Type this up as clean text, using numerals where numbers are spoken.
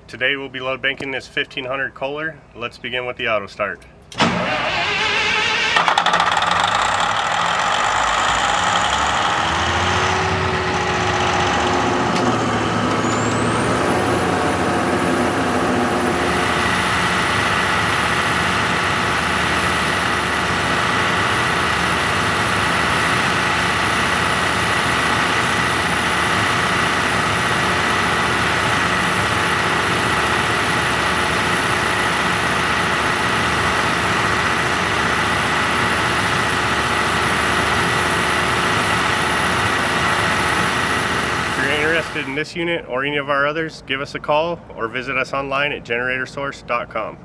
Today we'll be load banking this 1500 Kohler. Let's begin with the auto start. If you're interested in this unit or any of our others, give us a call or visit us online at generatorsource.com.